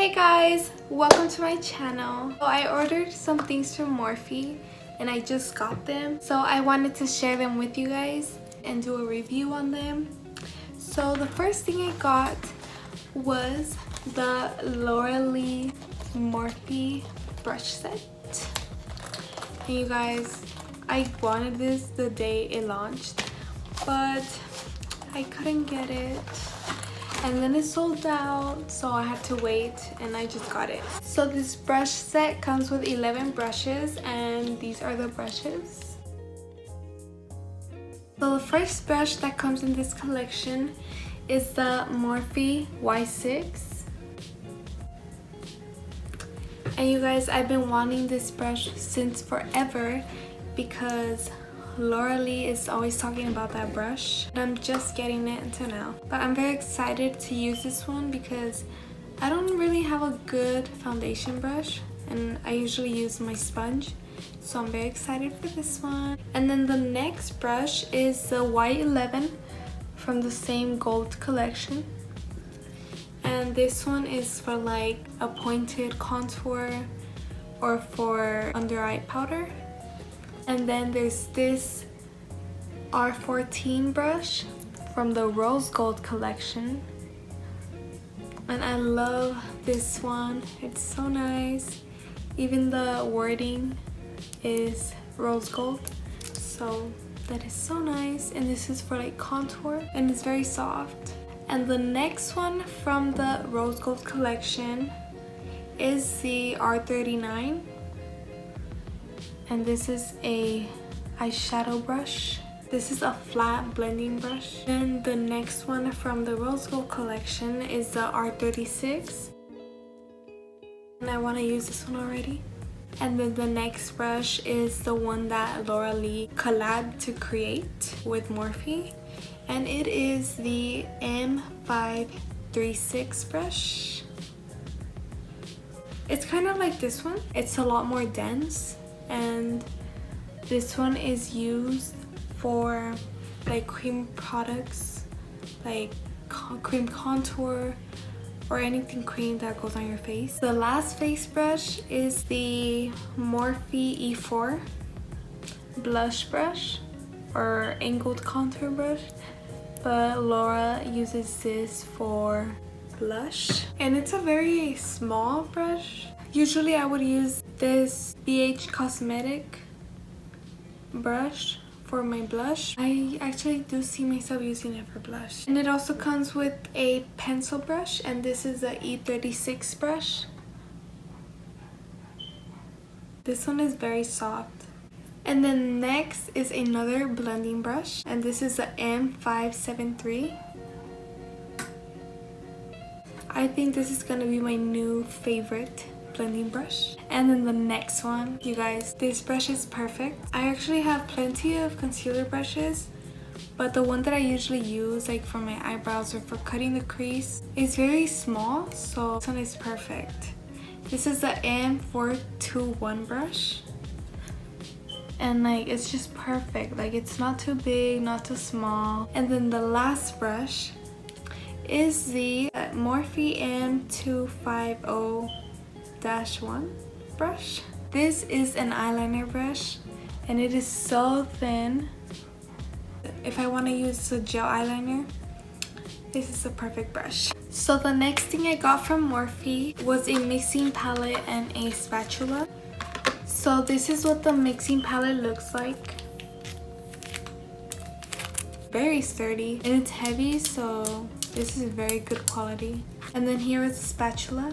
Hey guys, welcome to my channel. So I ordered some things from Morphe and I just got them. So I wanted to share them with you guys and do a review on them. So the first thing I got was the Laura Lee Morphe brush set. And you guys, I wanted this the day it launched, but I couldn't get it. And then it sold out, so I had to wait and I just got it. So this brush set comes with 11 brushes and these are the brushes. So the first brush that comes in this collection is the Morphe Y6. And you guys, I've been wanting this brush since forever because Laura Lee is always talking about that brush and I'm just getting it until now. But I'm very excited to use this one because I don't really have a good foundation brush and I usually use my sponge. So I'm very excited for this one. And then the next brush is the Y11 from the same gold collection. And this one is for like a pointed contour or for under eye powder. And then there's this R14 brush from the rose gold collection. And I love this one. It's so nice. Even the wording is rose gold. So that is so nice. And this is for like contour and it's very soft. And the next one from the rose gold collection is the R39. And this is a eyeshadow brush. This is a flat blending brush. And the next one from the Rose Gold collection is the R36. And I want to use this one already. And then the next brush is the one that Laura Lee collabed to create with Morphe. And it is the M536 brush. It's kind of like this one. It's a lot more dense. And this one is used for like cream products, like cream contour or anything cream that goes on your face. The last face brush is the Morphe E4 blush brush or angled contour brush, but Laura uses this for blush. And it's a very small brush. Usually I would use this BH Cosmetic brush for my blush. I actually do see myself using it for blush. And it also comes with a pencil brush, and this is the E36 brush. This one is very soft. And then next is another blending brush, and this is the M573. I think this is gonna be my new favorite blending brush. And then the next one, you guys, this brush is perfect. I actually have plenty of concealer brushes, but the one that I usually use like for my eyebrows or for cutting the crease is very small, so this one is perfect. This is the M421 brush, and like it's just perfect. Like it's not too big, not too small. And then the last brush is the Morphe M250-1 brush. This is an eyeliner brush and it is so thin. If I want to use a gel eyeliner, this is the perfect brush. So the next thing I got from Morphe was a mixing palette and a spatula. So this is what the mixing palette looks like. Very sturdy and it's heavy, so this is very good quality. And then here is the spatula.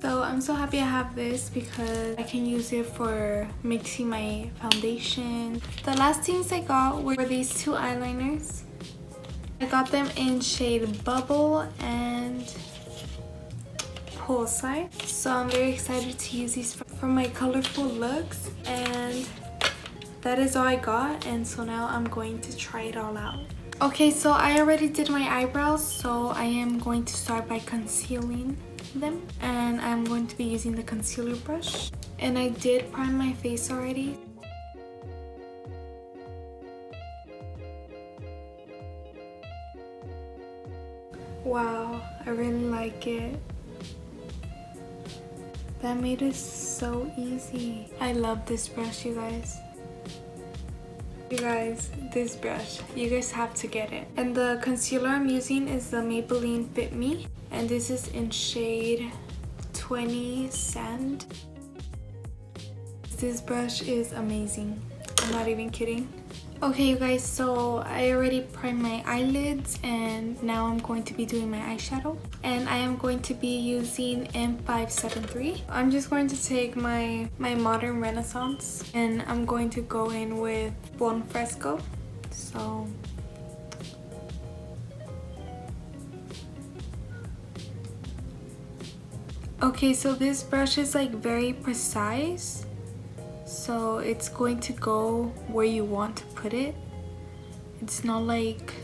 So I'm so happy I have this because I can use it for mixing my foundation. The last things I got were these two eyeliners. I got them in shade Bubble and Poolside. So I'm very excited to use these for my colorful looks. And that is all I got. And so now I'm going to try it all out. Okay, so I already did my eyebrows, so I am going to start by concealing them, and I'm going to be using the concealer brush. And I did prime my face already. Wow, I really like it. That made it so easy. I love this brush, you guys. You guys, this brush, you guys have to get it. And the concealer I'm using is the Maybelline Fit Me, and this is in shade 20 Sand. This brush is amazing. I'm not even kidding. Okay, you guys, so I already primed my eyelids and now I'm going to be doing my eyeshadow. And I am going to be using M573. I'm just going to take my Modern Renaissance and I'm going to go in with Buon Fresco. So okay, so this brush is like very precise. So it's going to go where you want to put it. It's not like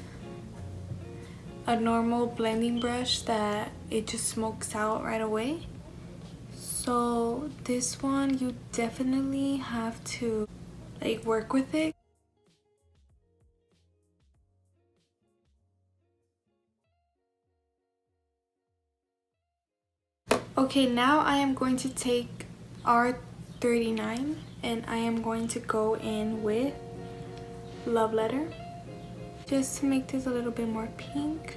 a normal blending brush that it just smokes out right away. So this one, you definitely have to like work with it. Okay, now I am going to take R39 and I am going to go in with Love Letter just to make this a little bit more pink,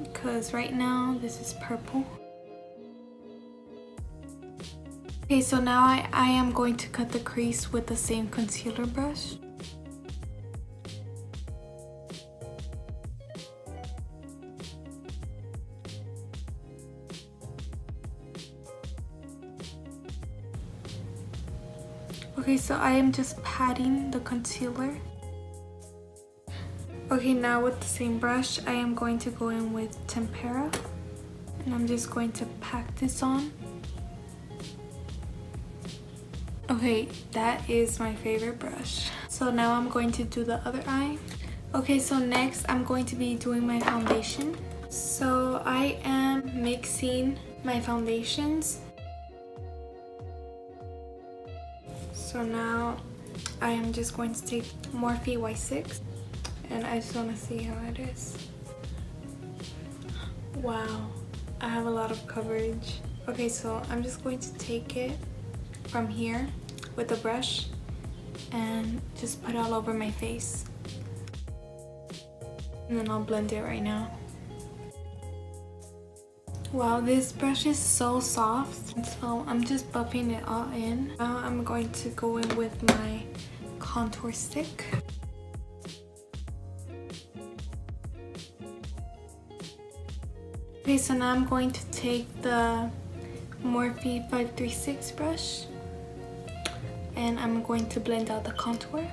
because right now this is purple. Okay, so now I am going to cut the crease with the same concealer brush. Okay, so I am just patting the concealer. Okay, now with the same brush, I am going to go in with Tempera. And I'm just going to pack this on. Okay, that is my favorite brush. So now I'm going to do the other eye. Okay, so next I'm going to be doing my foundation. So I am mixing my foundations. So now I am just going to take Morphe Y6 and I just want to see how it is. Wow, I have a lot of coverage. Okay, so I'm just going to take it from here with a brush and just put it all over my face. And then I'll blend it right now. Wow, this brush is so soft. So I'm just buffing it all in. Now I'm going to go in with my contour stick. Okay, so now I'm going to take the Morphe 536 brush and I'm going to blend out the contour.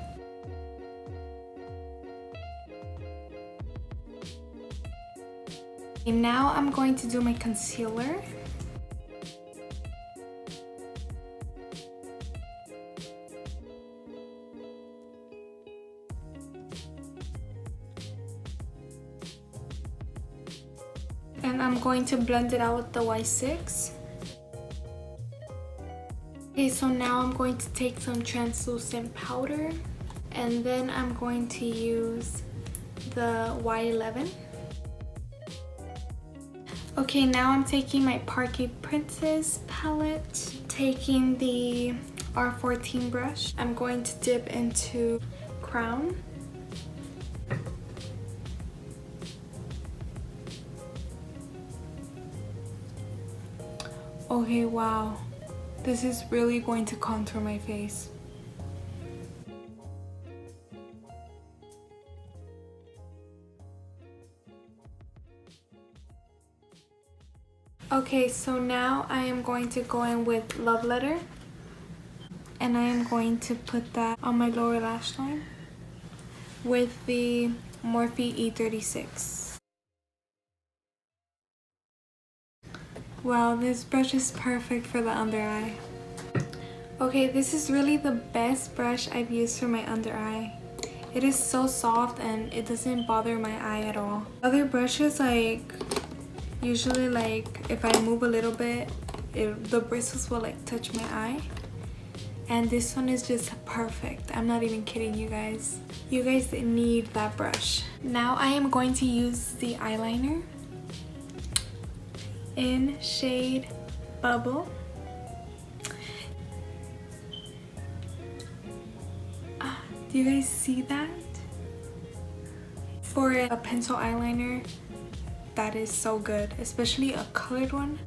And now I'm going to do my concealer. And I'm going to blend it out with the Y6. Okay, so now I'm going to take some translucent powder and then I'm going to use the Y11. Okay, now I'm taking my Parquet Princess palette, taking the R14 brush. I'm going to dip into Crown. Okay, wow. This is really going to contour my face. Okay, so now I am going to go in with Love Letter and I am going to put that on my lower lash line with the Morphe E36. Wow, this brush is perfect for the under eye. Okay, this is really the best brush I've used for my under eye. It is so soft and it doesn't bother my eye at all. Other brushes, like usually like if I move a little bit, the bristles will like touch my eye. And this one is just perfect. I'm not even kidding you guys. You guys need that brush. Now I am going to use the eyeliner in shade Bubble. Do you guys see that? For a pencil eyeliner, that is so good, especially a colored one.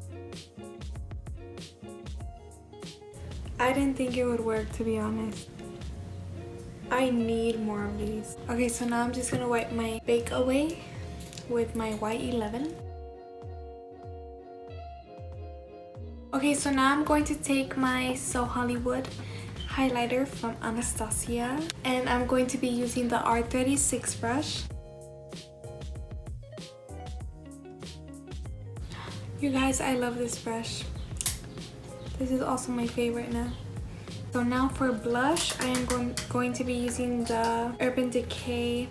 I didn't think it would work, to be honest. I need more of these. Okay, so now I'm just gonna wipe my bake away with my white 11. Okay, so now I'm going to take my So Hollywood highlighter from Anastasia, and I'm going to be using the R36 brush. You guys, I love this brush. This is also my favorite now. So now for blush, I am going to be using the Urban Decay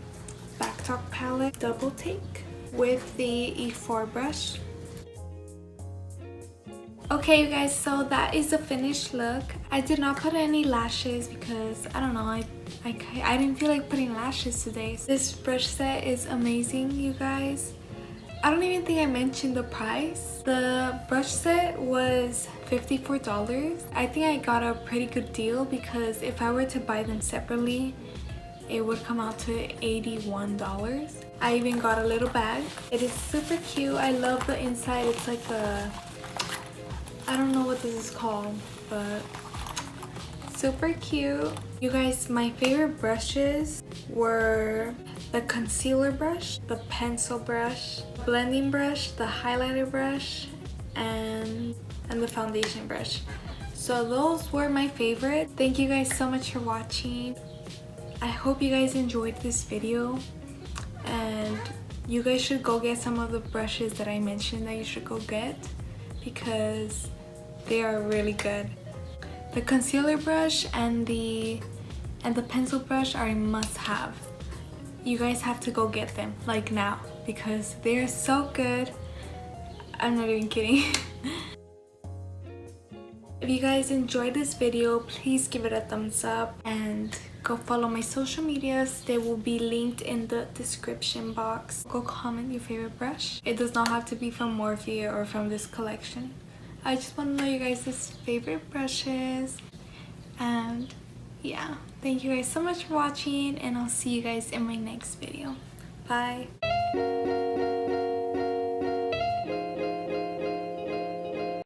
Back Talk palette Double Take with the E4 brush. Okay, you guys, so that is the finished look. I did not put any lashes because I don't know, I didn't feel like putting lashes today. This brush set is amazing, you guys. I don't even think I mentioned the price. The brush set was $54. I think I got a pretty good deal because if I were to buy them separately, it would come out to $81. I even got a little bag. It is super cute. I love the inside. It's like a, I don't know what this is called, but super cute. You guys, my favorite brushes were the concealer brush, the pencil brush, blending brush, the highlighter brush, and the foundation brush. So those were my favorite. Thank you guys so much for watching. I hope you guys enjoyed this video, and you guys should go get some of the brushes that I mentioned that you should go get because they are really good. The concealer brush and the pencil brush are a must-have. You guys have to go get them like now because they're so good. I'm not even kidding. If you guys enjoyed this video, please give it a thumbs up and go follow my social medias. They will be linked in the description box. Go comment your favorite brush. It does not have to be from Morphe or from this collection. I just want to know you guys' favorite brushes. And yeah, thank you guys so much for watching, and I'll see you guys in my next video. Bye.